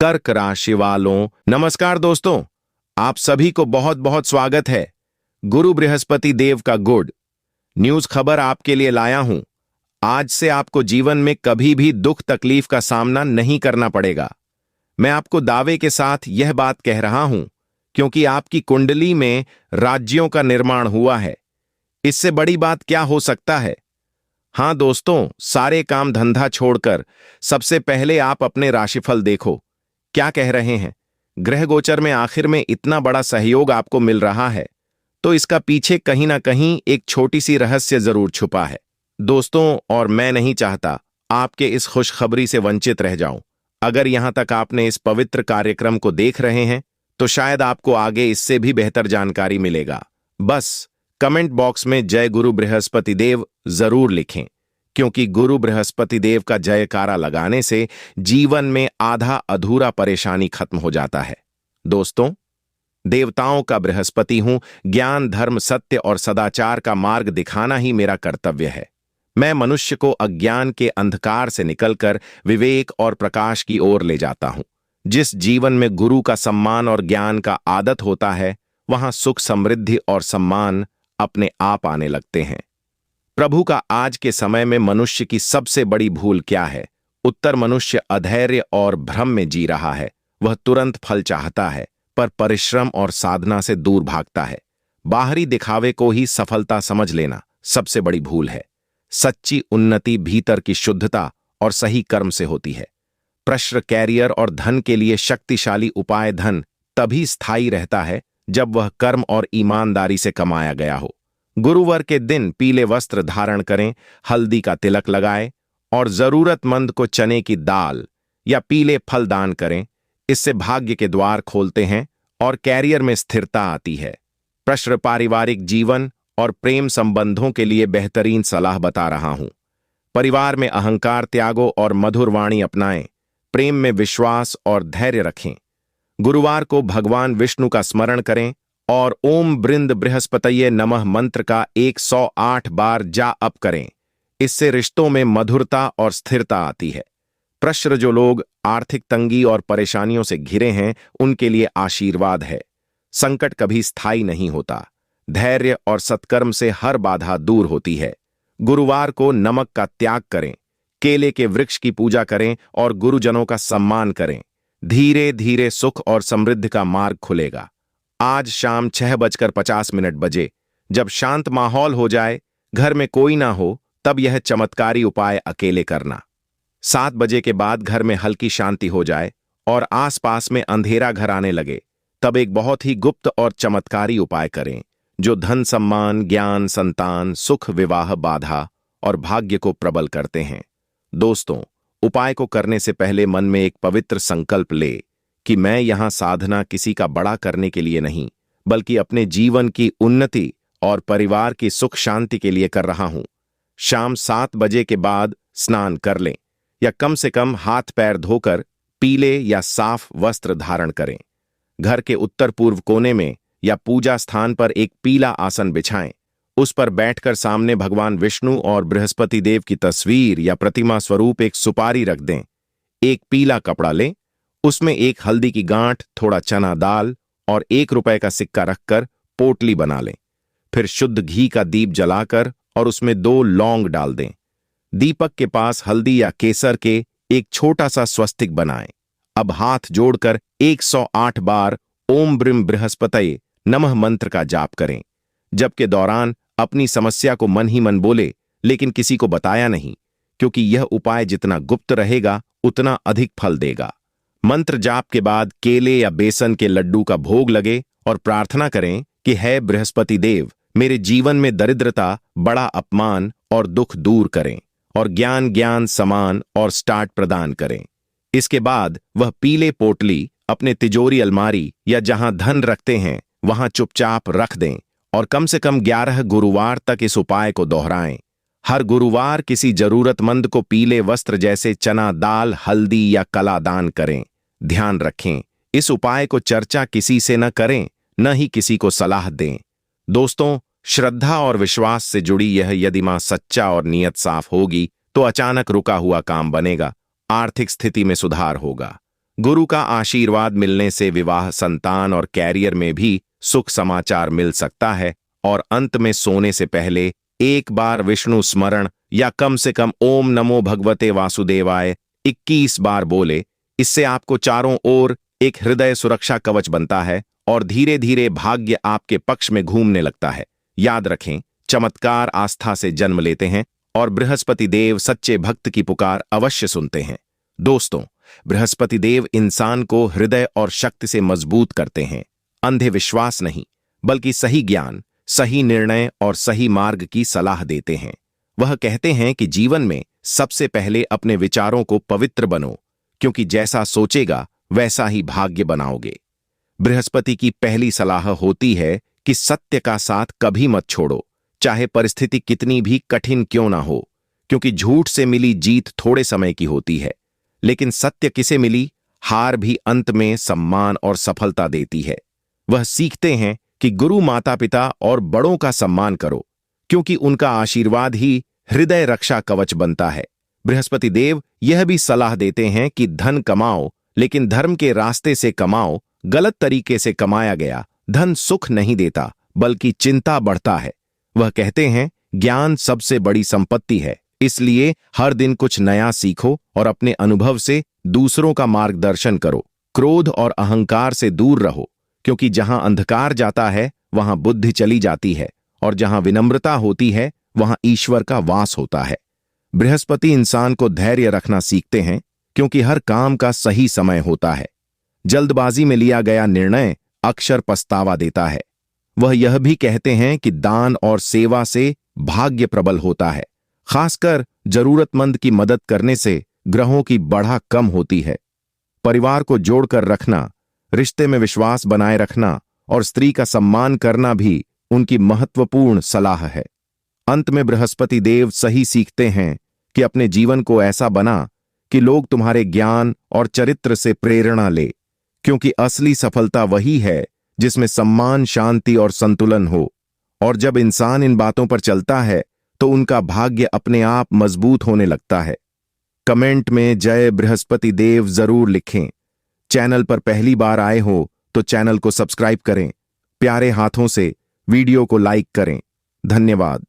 कर्क राशि वालों, नमस्कार दोस्तों। आप सभी को बहुत बहुत स्वागत है। गुरु बृहस्पति देव का गुड न्यूज खबर आपके लिए लाया हूं। आज से आपको जीवन में कभी भी दुख तकलीफ का सामना नहीं करना पड़ेगा। मैं आपको दावे के साथ यह बात कह रहा हूं क्योंकि आपकी कुंडली में राज्यों का निर्माण हुआ है। इससे बड़ी बात क्या हो सकता है। हां दोस्तों, सारे काम धंधा छोड़कर सबसे पहले आप अपने राशिफल देखो। क्या कह रहे हैं? ग्रह गोचर में आखिर में इतना बड़ा सहयोग आपको मिल रहा है, तो इसका पीछे कहीं ना कहीं एक छोटी सी रहस्य जरूर छुपा है दोस्तों। और मैं नहीं चाहता आपके इस खुशखबरी से वंचित रह जाऊं। अगर यहां तक आपने इस पवित्र कार्यक्रम को देख रहे हैं तो शायद आपको आगे इससे भी बेहतर जानकारी मिलेगा। बस कमेंट बॉक्स में जय गुरु बृहस्पति देव जरूर लिखें, क्योंकि गुरु बृहस्पति देव का जयकारा लगाने से जीवन में आधा अधूरा परेशानी खत्म हो जाता है। दोस्तों, देवताओं का बृहस्पति हूं। ज्ञान, धर्म, सत्य और सदाचार का मार्ग दिखाना ही मेरा कर्तव्य है। मैं मनुष्य को अज्ञान के अंधकार से निकलकर विवेक और प्रकाश की ओर ले जाता हूं। जिस जीवन में गुरु का सम्मान और ज्ञान का आदत होता है, वहां सुख, समृद्धि और सम्मान अपने आप आने लगते हैं। प्रभु का आज के समय में मनुष्य की सबसे बड़ी भूल क्या है? उत्तर: मनुष्य अधैर्य और भ्रम में जी रहा है। वह तुरंत फल चाहता है, पर परिश्रम और साधना से दूर भागता है। बाहरी दिखावे को ही सफलता समझ लेना सबसे बड़ी भूल है। सच्ची उन्नति भीतर की शुद्धता और सही कर्म से होती है। प्रश्न, कैरियर और धन के लिए शक्तिशाली उपाय धन तभी स्थायी रहता है जब वह कर्म और ईमानदारी से कमाया गया हो। गुरुवार के दिन पीले वस्त्र धारण करें, हल्दी का तिलक लगाएं और जरूरतमंद को चने की दाल या पीले फल दान करें। इससे भाग्य के द्वार खोलते हैं और कैरियर में स्थिरता आती है। प्रश्न, पारिवारिक जीवन और प्रेम संबंधों के लिए बेहतरीन सलाह बता रहा हूं। परिवार में अहंकार त्यागो और मधुर वाणी अपनाएं। प्रेम में विश्वास और धैर्य रखें। गुरुवार को भगवान विष्णु का स्मरण करें और ओम बृंद बृहस्पतये नमः मंत्र का 108 बार जाप करें। इससे रिश्तों में मधुरता और स्थिरता आती है। प्रश्न, जो लोग आर्थिक तंगी और परेशानियों से घिरे हैं, उनके लिए आशीर्वाद है। संकट कभी स्थायी नहीं होता। धैर्य और सत्कर्म से हर बाधा दूर होती है। गुरुवार को नमक का त्याग करें, केले के वृक्ष की पूजा करें और गुरुजनों का सम्मान करें। धीरे धीरे सुख और समृद्धि का मार्ग खुलेगा। आज शाम 6:50 बजे, जब शांत माहौल हो जाए, घर में कोई ना हो, तब यह चमत्कारी उपाय अकेले करना। 7 बजे के बाद घर में हल्की शांति हो जाए और आसपास में अंधेरा घर आने लगे, तब एक बहुत ही गुप्त और चमत्कारी उपाय करें जो धन, सम्मान, ज्ञान, संतान, सुख, विवाह, बाधा और भाग्य को प्रबल करते हैं। दोस्तों, उपाय को करने से पहले मन में एक पवित्र संकल्प ले कि मैं यहां साधना किसी का बड़ा करने के लिए नहीं, बल्कि अपने जीवन की उन्नति और परिवार की सुख शांति के लिए कर रहा हूं। शाम 7 बजे के बाद स्नान कर लें या कम से कम हाथ पैर धोकर पीले या साफ वस्त्र धारण करें। घर के उत्तर पूर्व कोने में या पूजा स्थान पर एक पीला आसन बिछाएं। उस पर बैठकर सामने भगवान विष्णु और बृहस्पति देव की तस्वीर या प्रतिमा स्वरूप एक सुपारी रख दें। एक पीला कपड़ा लें, उसमें एक हल्दी की गांठ, थोड़ा चना दाल और ₹1 का सिक्का रखकर पोटली बना लें। फिर शुद्ध घी का दीप जलाकर और उसमें 2 लौंग डाल दें। दीपक के पास हल्दी या केसर के एक छोटा सा स्वस्तिक बनाएं। अब हाथ जोड़कर 108 बार ओम ब्रीम बृहस्पतये नमः मंत्र का जाप करें। जबके दौरान अपनी समस्या को मन ही मन बोले, लेकिन किसी को बताया नहीं, क्योंकि यह उपाय जितना गुप्त रहेगा उतना अधिक फल देगा। मंत्र जाप के बाद केले या बेसन के लड्डू का भोग लगे और प्रार्थना करें कि हे बृहस्पति देव, मेरे जीवन में दरिद्रता, बड़ा अपमान और दुख दूर करें और ज्ञान, समान और स्टार्ट प्रदान करें। इसके बाद वह पीले पोटली अपने तिजोरी, अलमारी या जहां धन रखते हैं वहां चुपचाप रख दें और कम से कम 11 गुरुवार तक इस उपाय को दोहराएं। हर गुरुवार किसी जरूरतमंद को पीले वस्त्र जैसे चना दाल, हल्दी या कला दान करें। ध्यान रखें, इस उपाय को चर्चा किसी से न करें, न ही किसी को सलाह दें। दोस्तों, श्रद्धा और विश्वास से जुड़ी यह यदि मां सच्चा और नीयत साफ होगी तो अचानक रुका हुआ काम बनेगा, आर्थिक स्थिति में सुधार होगा, गुरु का आशीर्वाद मिलने से विवाह, संतान और कैरियर में भी सुख समाचार मिल सकता है। और अंत में सोने से पहले एक बार विष्णु स्मरण या कम से कम ओम नमो भगवते वासुदेवाय 21 बार बोले। इससे आपको चारों ओर एक हृदय सुरक्षा कवच बनता है और धीरे धीरे भाग्य आपके पक्ष में घूमने लगता है। याद रखें, चमत्कार आस्था से जन्म लेते हैं और बृहस्पति देव सच्चे भक्त की पुकार अवश्य सुनते हैं। दोस्तों, बृहस्पति देव इंसान को हृदय और शक्ति से मजबूत करते हैं। अंधे विश्वास नहीं, बल्कि सही ज्ञान, सही निर्णय और सही मार्ग की सलाह देते हैं। वह कहते हैं कि जीवन में सबसे पहले अपने विचारों को पवित्र बनो, क्योंकि जैसा सोचेगा वैसा ही भाग्य बनाओगे। बृहस्पति की पहली सलाह होती है कि सत्य का साथ कभी मत छोड़ो, चाहे परिस्थिति कितनी भी कठिन क्यों ना हो, क्योंकि झूठ से मिली जीत थोड़े समय की होती है, लेकिन सत्य किसे मिली हार भी अंत में सम्मान और सफलता देती है। वह सीखते हैं कि गुरु, माता पिता और बड़ों का सम्मान करो, क्योंकि उनका आशीर्वाद ही हृदय रक्षा कवच बनता है। बृहस्पति देव यह भी सलाह देते हैं कि धन कमाओ, लेकिन धर्म के रास्ते से कमाओ। गलत तरीके से कमाया गया धन सुख नहीं देता, बल्कि चिंता बढ़ता है। वह कहते हैं, ज्ञान सबसे बड़ी संपत्ति है, इसलिए हर दिन कुछ नया सीखो और अपने अनुभव से दूसरों का मार्गदर्शन करो। क्रोध और अहंकार से दूर रहो, क्योंकि जहां अंधकार जाता है वहां बुद्धि चली जाती है, और जहां विनम्रता होती है वहां ईश्वर का वास होता है। बृहस्पति इंसान को धैर्य रखना सीखते हैं, क्योंकि हर काम का सही समय होता है। जल्दबाजी में लिया गया निर्णय अक्सर पछतावा देता है। वह यह भी कहते हैं कि दान और सेवा से भाग्य प्रबल होता है। खासकर जरूरतमंद की मदद करने से ग्रहों की बढ़ा कम होती है। परिवार को जोड़कर रखना, रिश्ते में विश्वास बनाए रखना और स्त्री का सम्मान करना भी उनकी महत्वपूर्ण सलाह है। अंत में बृहस्पति देव सही सीखते हैं कि अपने जीवन को ऐसा बना कि लोग तुम्हारे ज्ञान और चरित्र से प्रेरणा ले, क्योंकि असली सफलता वही है जिसमें सम्मान, शांति और संतुलन हो। और जब इंसान इन बातों पर चलता है तो उनका भाग्य अपने आप मजबूत होने लगता है। कमेंट में जय बृहस्पति देव जरूर लिखें। चैनल पर पहली बार आए हो तो चैनल को सब्सक्राइब करें। प्यारे हाथों से वीडियो को लाइक करें। धन्यवाद।